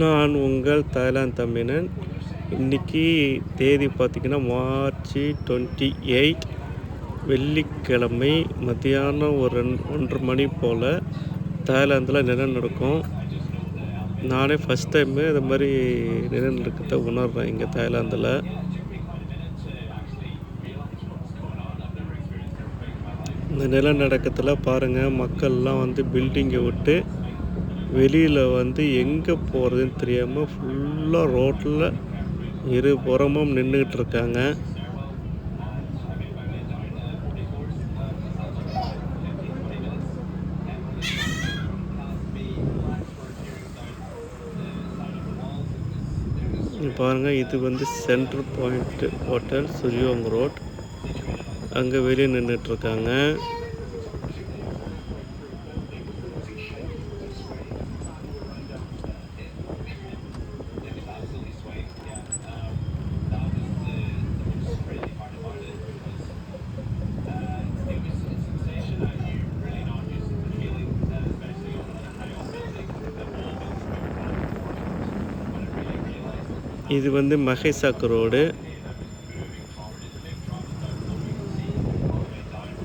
நான் உங்கள் தாய்லாந்து தமிழன். இன்றைக்கி தேதி பார்த்திங்கன்னா மார்ச் 28 வெள்ளிக்கிழமை மத்தியானம் ஒரு 1:30 மணி போல் தாய்லாந்தில் நிலநடுக்கம். நானே ஃபஸ்ட் டைமு இது மாதிரி நிலநடுக்கத்தை உணர்கிறேன் இங்கே தாய்லாந்தில். இந்த நிலநடுக்கத்தில் பாருங்கள், மக்கள்லாம் வந்து பில்டிங்கை விட்டு வெளியில் வந்து எங்கே போகிறதுன்னு தெரியாமல் ஃபுல்லாக ரோட்டில் இருபுறமும் நின்றுக்கிட்டு இருக்காங்க. பாருங்கள், இது வந்து சென்ட்ரல் பாயிண்ட் ஹோட்டல் சுரியோங் ரோட். அங்கே வெளியே நின்றுட்டுருக்காங்க. இது வந்து மஹேசாக் ரோடு.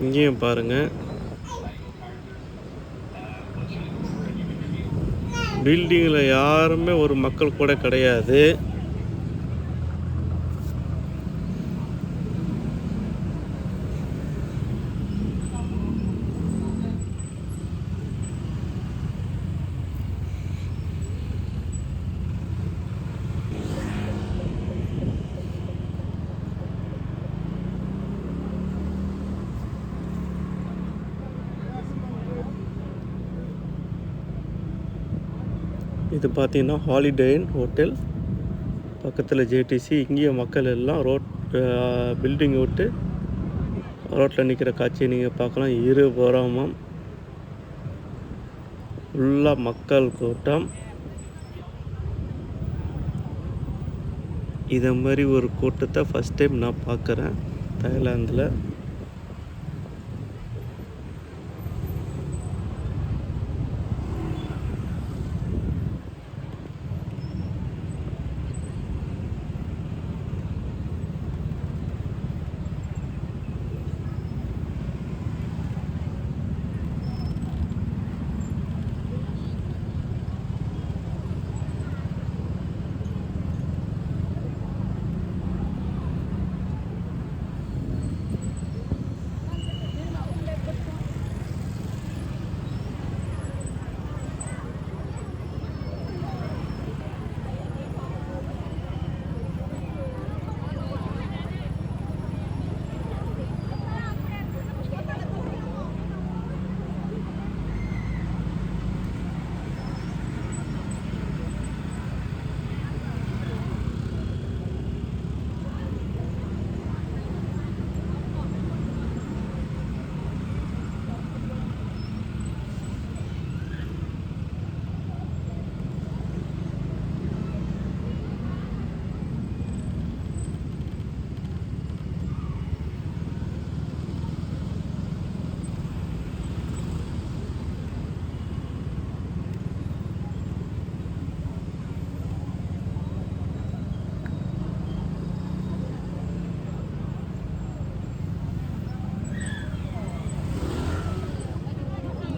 இங்கேயும் பாருங்கள், பில்டிங்கில் யாருமே ஒரு மக்கள் கூட கிடையாது. இது பார்த்திங்கன்னா ஹாலிடே இன் ஹோட்டல் பக்கத்தில் ஜேடிசி. இங்கேயும் மக்கள் எல்லாம் பில்டிங்கை விட்டு ரோட்டில் நிற்கிற காட்சியை நீங்கள் பார்க்கலாம். இருபுறமும் ஃபுல்லாக மக்கள் கூட்டம். இதை மாதிரி ஒரு கூட்டத்தை ஃபஸ்ட் டைம் நான் பார்க்குறேன் தாய்லாந்தில்.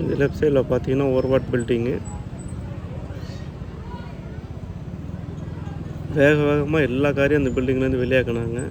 இது லெஃப்ட் சைடில் பார்த்தீங்கன்னா ஒர்வாட் பில்டிங்கு. வேகமாக எல்லா காரையும் அந்த பில்டிங்லேருந்து வெளியாக்குனாங்க.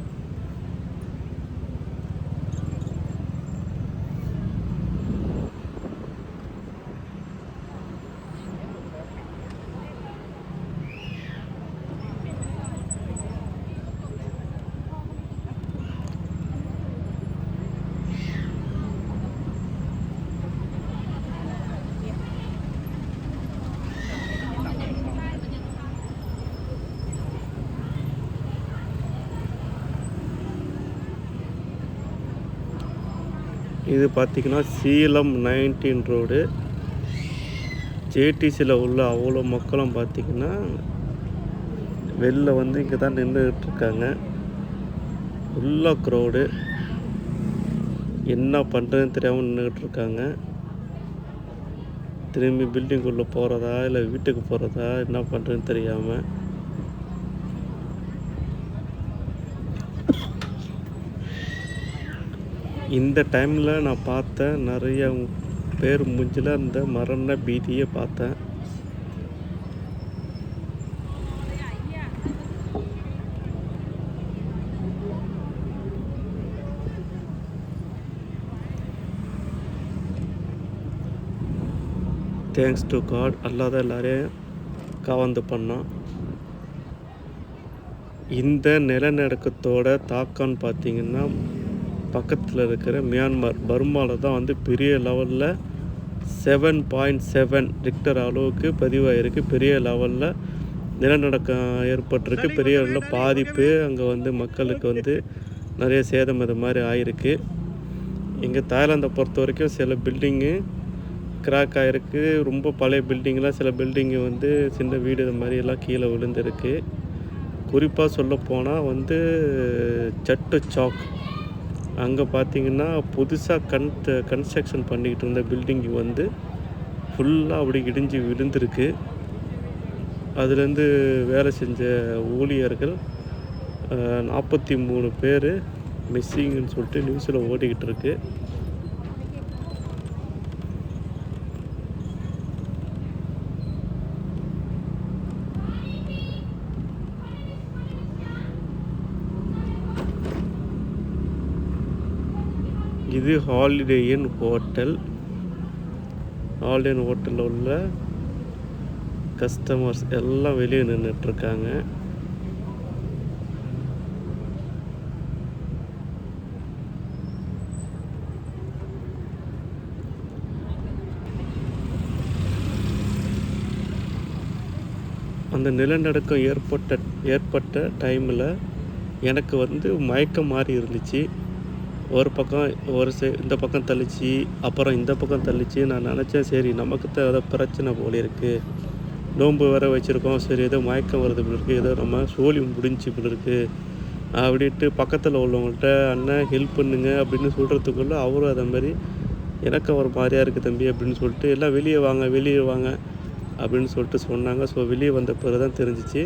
இது பார்த்திங்கன்னா சீலம் 19 ரோடு. ஜேடிசியில் உள்ள அவ்வளோ மக்களும் பார்த்திங்கன்னா வெளில வந்து இங்கே தான் நின்றுட்டுருக்காங்க. ஃபுல்லாக க்ரௌடு. என்ன பண்ணுறதுன்னு தெரியாமல் நின்றுக்கிட்டு இருக்காங்க. திரும்பி பில்டிங்குள்ளே போகிறதா இல்லை வீட்டுக்கு போகிறதா என்ன பண்ணுறதுன்னு தெரியாமல். இந்த டைமில் நான் பார்த்தேன் நிறைய பேர் மூஞ்சில அந்த மரண பீதியை பார்த்தேன். தேங்க்ஸ் டு காட், அல்லாத எல்லாரையும் காவந்து பண்ணான். இந்த நிலநடுக்கத்தோட தாக்கம்னு பார்த்திங்கன்னா பக்கத்தில் இருக்கிற மியான்மர் பர்மாவில் தான் வந்து பெரிய லெவலில் 7.7 ரிக்டர் அளவுக்கு பதிவாயிருக்கு. பெரிய லெவலில் நிலநடுக்கம் ஏற்பட்டிருக்கு. பெரிய லெவலில் பாதிப்பு அங்கே வந்து மக்களுக்கு வந்து நிறைய சேதம் இது மாதிரி ஆயிருக்கு. இங்கே தாய்லாந்தை பொறுத்த வரைக்கும் சில பில்டிங்கு கிராக் ஆகிருக்கு. ரொம்ப பழைய பில்டிங்லாம், சில பில்டிங்கு வந்து சின்ன வீடு இது மாதிரி எல்லாம் கீழே விழுந்திருக்கு. குறிப்பாக சொல்லப்போனால் வந்து சட்டு சாக் அங்கே பார்த்திங்கன்னா புதுசாக கன்ஸ்ட்ரக்ஷன் பண்ணிக்கிட்டு இருந்த பில்டிங்கு வந்து ஃபுல்லாக அப்படி இடிஞ்சு விழுந்திருக்கு. அதுலேருந்து வேலை செஞ்ச ஊழியர்கள் 43 பேர் மிஸ்ஸிங்னு சொல்லிட்டு நியூஸில் ஓடிக்கிட்டு இருக்கு. இது ஹாலிடே இன் ஹோட்டல். ஹாலிடே இன் ஹோட்டலில் உள்ள கஸ்டமர்ஸ் எல்லாம் வெளியே நின்றுட்டுருக்காங்க. அந்த நிலநடுக்கம் ஏற்பட்ட டைமில் எனக்கு வந்து மயக்கம் மாதிரி இருந்துச்சு. ஒரு பக்கம் இந்த பக்கம் தள்ளிச்சு, அப்புறம் இந்த பக்கம் தள்ளிச்சு. நான் நினச்சேன் சரி நமக்கு தான் ஏதோ பிரச்சனை போல இருக்குது, நோன்பு வேறு வச்சுருக்கோம், சரி ஏதோ மயக்கம் வருது போல இருக்குது, ஏதோ நம்ம சோழி முடிஞ்சு போல இருக்குது அப்படின்ட்டு பக்கத்தில் உள்ளவங்கள்ட்ட அண்ணன் ஹெல்ப் பண்ணுங்க அப்படின்னு சொல்கிறதுக்குள்ளே அவரும் அதை மாதிரி எனக்கு ஒரு மாதிரியாக இருக்குது தம்பி அப்படின்னு சொல்லிட்டு எல்லாம் வெளியே வாங்க அப்படின்னு சொல்லிட்டு சொன்னாங்க. ஸோ வெளியே வந்த பிறகு தான் தெரிஞ்சிச்சு.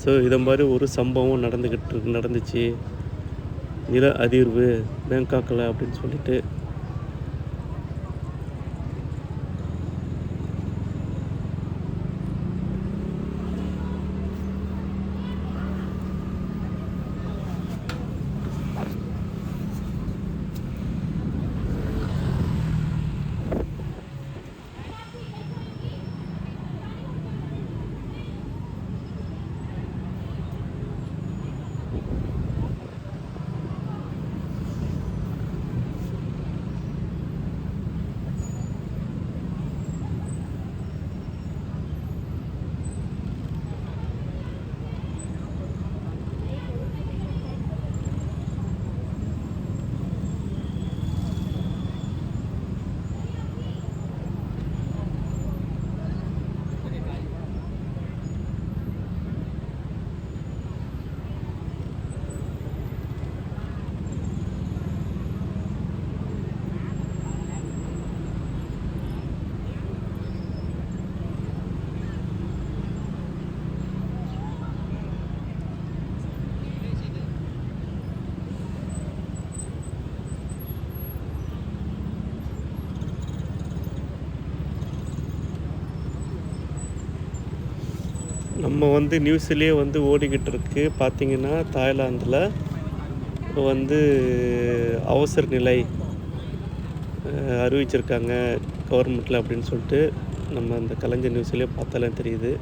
ஸோ இதை மாதிரி ஒரு சம்பவம் நடந்துச்சு, நில அதிர்வு பேங்காக்கில் அப்படின்னு சொல்லிட்டு. நம்ம வந்து நியூஸ்லேயே வந்து ஓடிக்கிட்டு இருக்கு. பார்த்திங்கன்னா தாய்லாந்தில் வந்து அவசர நிலை அறிவிச்சிருக்காங்க கவர்மெண்ட்டில் அப்படின்னு சொல்லிட்டு நம்ம அந்த கலைஞர் நியூஸ்லேயே பார்த்தாலே தெரியுது.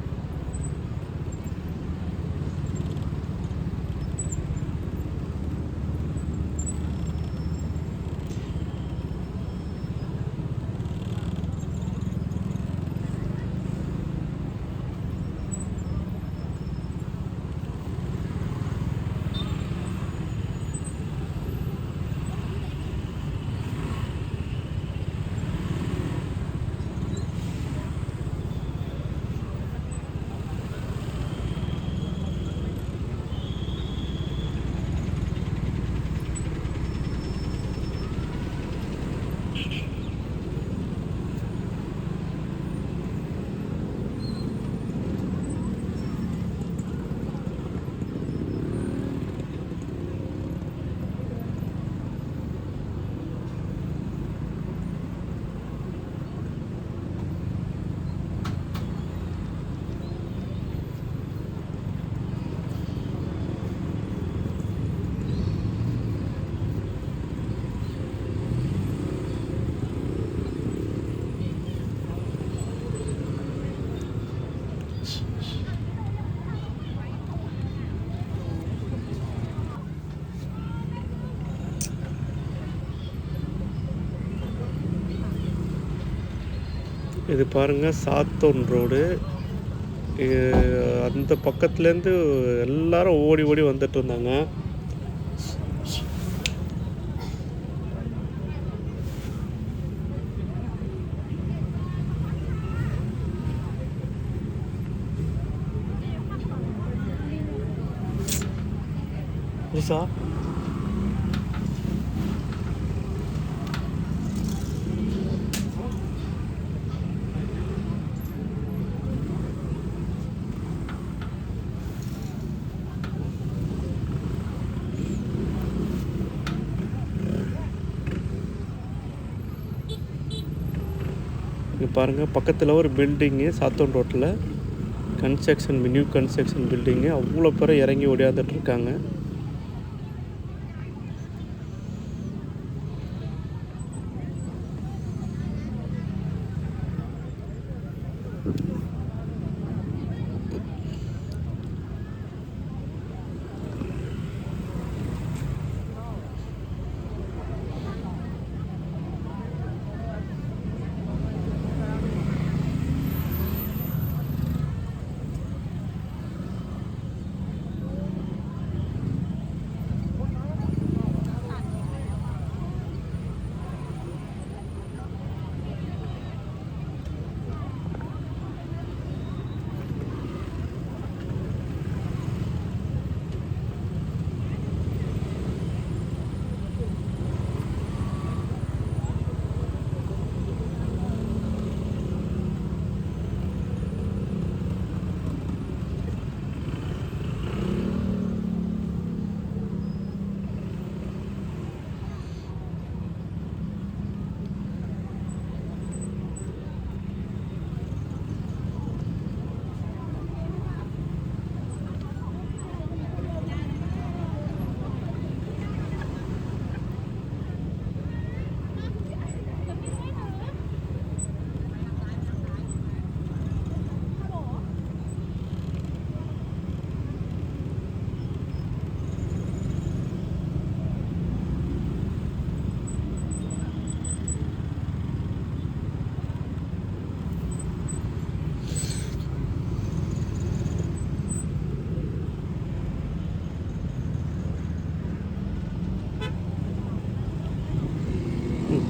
இது பாருங்கள் சாத்தோன் ரோடு. அந்த பக்கத்துலேருந்து எல்லாரும் ஓடி ஓடி வந்துட்டு இருந்தாங்க. ரிஷா இங்கே பாருங்கள் பக்கத்தில் ஒரு பில்டிங்கு சாத்தோன் ரோட்டில் நியூ கன்ஸ்ட்ரக்ஷன் பில்டிங்கு. அவ்வளோ பேர் இறங்கி ஓடியாந்துட்டு இருக்காங்க.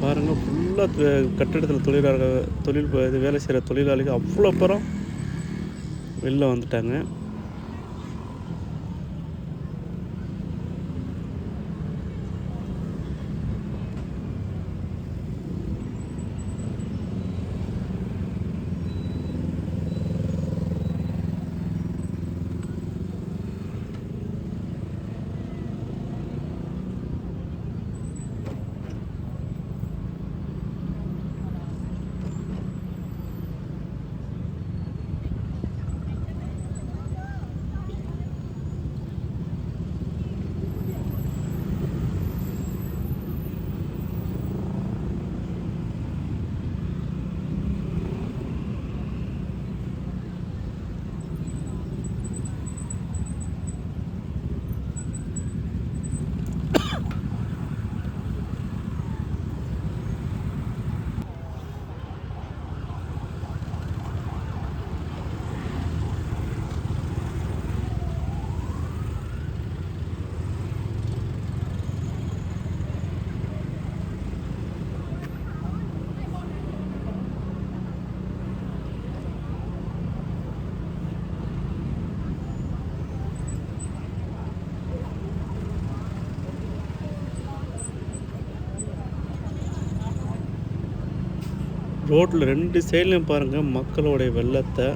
பாருங்கள் ஃபுல்லாக கட்டிடத்தில் இது வேலை செய்கிற தொழிலாளிகள் அவ்வளோ பேரும் வெளில வந்துட்டாங்க. ரோட்டில் 2 சைட்லையும் பாருங்கள் மக்களுடைய வெள்ளத்தை.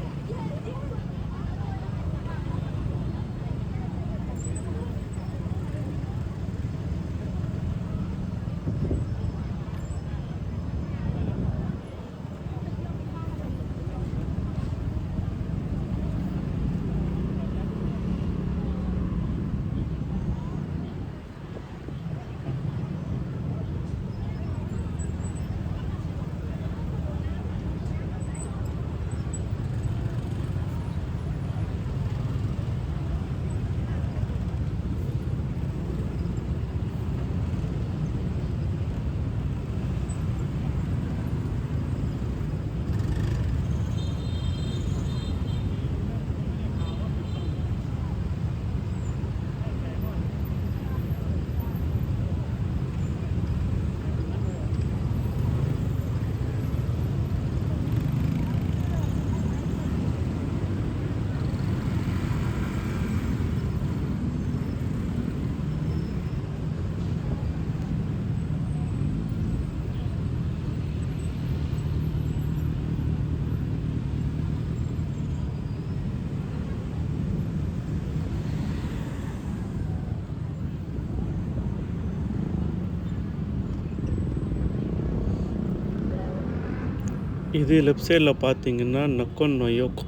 இது லெஃப்ட் சைடில் பார்த்தீங்கன்னா நொக்கோன் நொயோக்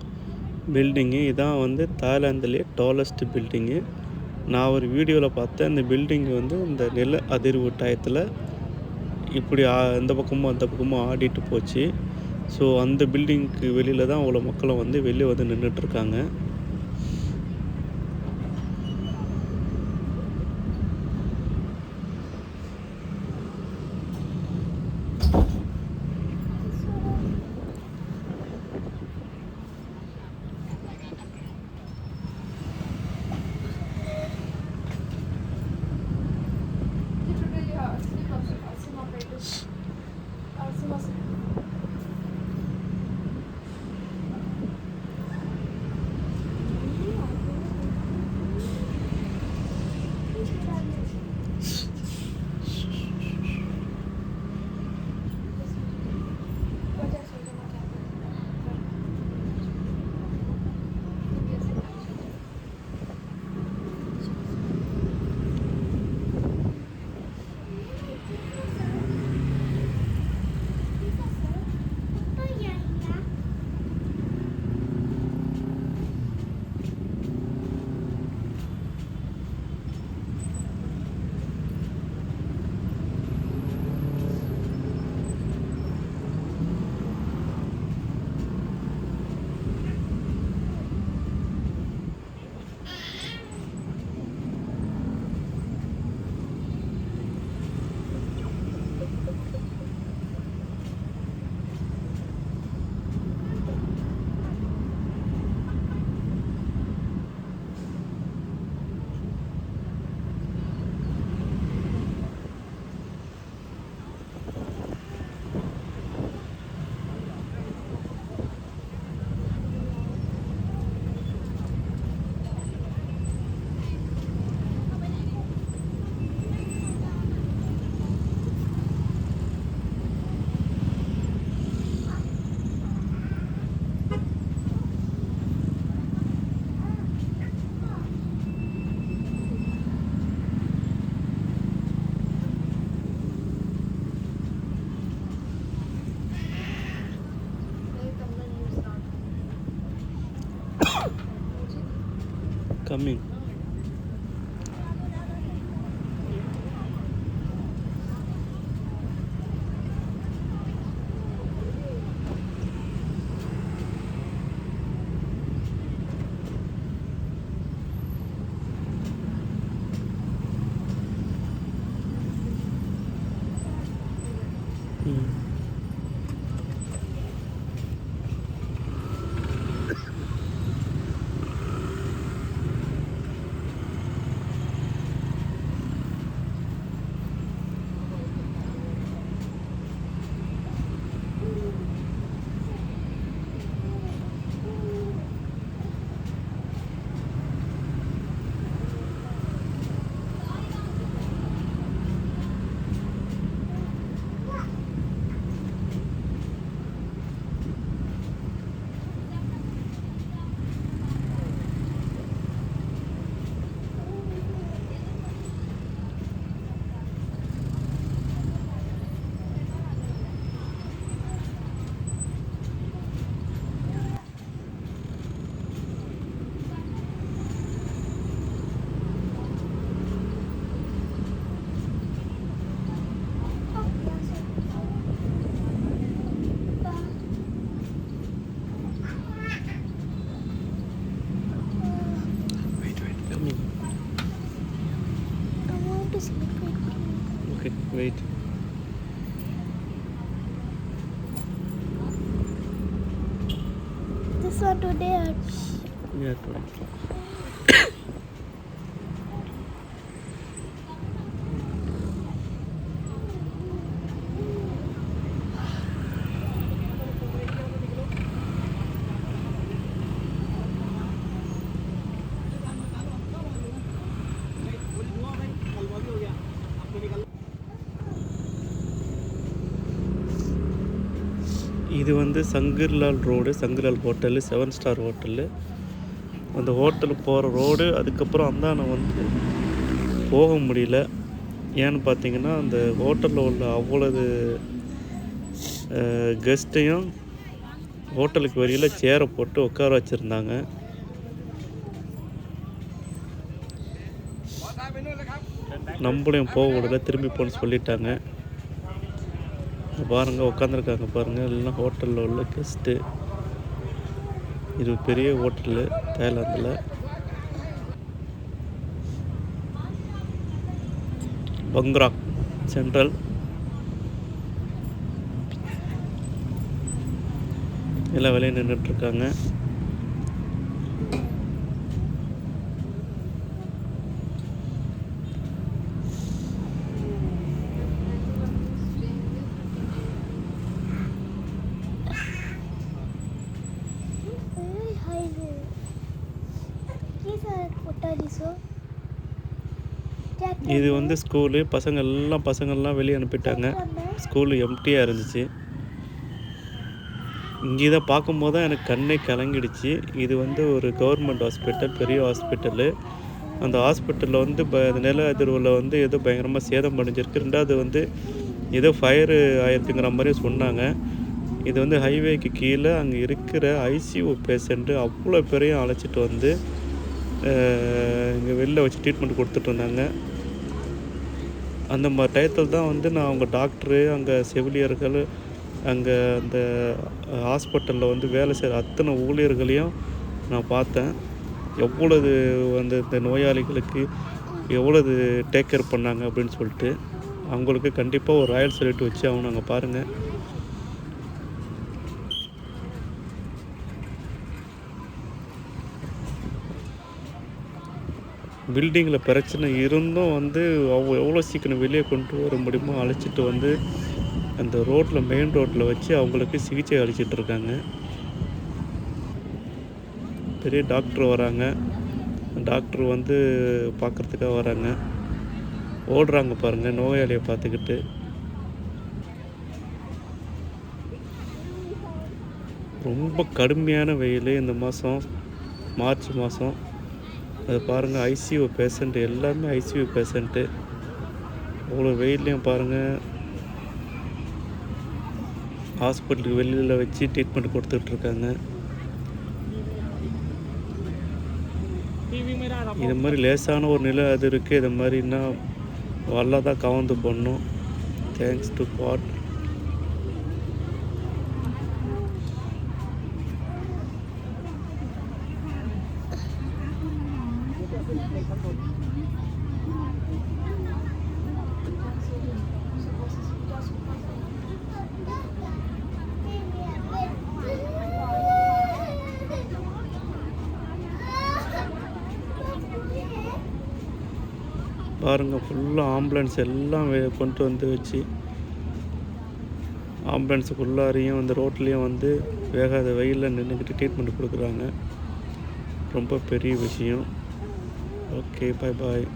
பில்டிங்கு. இதான் வந்து தாய்லாந்துலேயே டாலஸ்ட் பில்டிங்கு. நான் ஒரு வீடியோவில் பார்த்தேன். இந்த பில்டிங் வந்து இந்த நில அதிர்வு டயத்தில் இப்படி இந்த பக்கமும் அந்த பக்கமும் ஆடிட்டு போச்சு. ஸோ அந்த பில்டிங்க்கு வெளியில் தான் அவ்வளோ மக்களும் வந்து வெளியே வந்து நின்றுட்டுருக்காங்க. Coming. Okay, wait. This one today. Yeah, today. இது வந்து Shankarlal road, Shankarlal hotel, 7 star hotel. அந்த ஹோட்டலுக்கு போகிற ரோடு. அதுக்கப்புறம் அந்தாண்ட வந்து போக முடியல. ஏன்னு பார்த்தீங்கன்னா அந்த ஹோட்டலில் உள்ள அவ்வளவு கெஸ்ட்டையும் ஹோட்டலுக்கு வெளியில் சேரை போட்டு உட்கார வச்சுருந்தாங்க. நம்மளையும் போக விடல, திரும்பி போன்னு சொல்லிட்டாங்க. பாருங்கள் உட்காந்துருக்காங்க பாருங்கள், எல்லாம் ஹோட்டலில் உள்ள கெஸ்ட்டு. இது பெரிய ஹோட்டலு தாய்லாந்தில். பங்க்ராக் சென்ட்ரல். எல்லாம் வெளியே நின்றுட்டுருக்காங்க. இது வந்து ஸ்கூலு. பசங்கள்லாம் வெளியே அனுப்பிட்டாங்க. ஸ்கூலு எம்டியாக இருந்துச்சு. இங்கே தான் பார்க்கும்போது தான் எனக்கு கண்ணே கலங்கிடுச்சு. இது வந்து ஒரு கவர்மெண்ட் ஹாஸ்பிட்டல், பெரிய ஹாஸ்பிட்டலு. அந்த ஹாஸ்பிட்டலில் வந்து நில அதிர்வில் வந்து ஏதோ பயங்கரமாக சேதம் அடைஞ்சிருக்கு. 2வது வந்து ஏதோ ஃபயரு ஆயிருக்குங்கிற மாதிரி சொன்னாங்க. இது வந்து ஹைவேக்கு கீழே அங்கே இருக்கிற ஐசியூ பேஷண்ட்டு அவ்வளோ பேரையும் அழைச்சிட்டு வந்து இங்கே வெளில வச்சு ட்ரீட்மெண்ட் கொடுத்துட்ருந்தாங்க. அந்த மாதிரி டயத்தில் தான் வந்து நான் அவங்க டாக்டரு, அங்கே செவிலியர்கள், அங்கே அந்த ஹாஸ்பிட்டலில் வந்து வேலை செய்கிற அத்தனை ஊழியர்களையும் நான் பார்த்தேன். எவ்வளவு வந்து இந்த நோயாளிகளுக்கு எவ்வளவு டேக் கேர் பண்ணாங்க அப்படின்னு சொல்லிட்டு. அவங்களுக்கு கண்டிப்பாக ஒரு ராயல் சல்யூட் வச்சு அவங்க அங்கே பாருங்கள். பில்டிங்கில் பிரச்சனை இருந்தும் வந்து எவ்வளோ சீக்கிரம் வெளியே கொண்டு வர முடியுமோ அழைச்சிட்டு வந்து அந்த ரோட்டில், மெயின் ரோட்டில் வச்சு அவங்களுக்கு சிகிச்சை அளிச்சிட்ருக்காங்க. பெரிய டாக்டர் வராங்க. டாக்டர் வந்து பார்க்குறதுக்காக வராங்க. ஓடுறாங்க பாருங்கள் நோயாளியை பார்த்துக்கிட்டு. ரொம்ப கடுமையான வெயில் இந்த மாதம், மார்ச் மாதம். அது பாருங்கள், ஐசியூ பேஷண்ட்டு, எல்லாமே ஐசியூ பேஷண்ட்டு. அவ்வளோ வெயில்லையும் பாருங்கள் ஹாஸ்பிட்டலுக்கு வெளியில் வச்சு ட்ரீட்மெண்ட் கொடுத்துட்ருக்காங்க. இது மாதிரி லேசான ஒரு நிலை அது இருக்குது. இது மாதிரின்னா வல்ல தான் கவர்ந்து பண்ணும். Thanks to God. பாருங்கள் ஃபுல்லாக ஆம்புலன்ஸ் எல்லாம் கொண்டு வந்து வச்சு ஆம்புலன்ஸுக்குள்ளாரையும் அந்த ரோட்லேயும் வந்து வேகாத வெயிலில் நின்றுக்கிட்டு ட்ரீட்மெண்ட் கொடுக்குறாங்க. ரொம்ப பெரிய விஷயம். ஓகே, பாய் பாய்.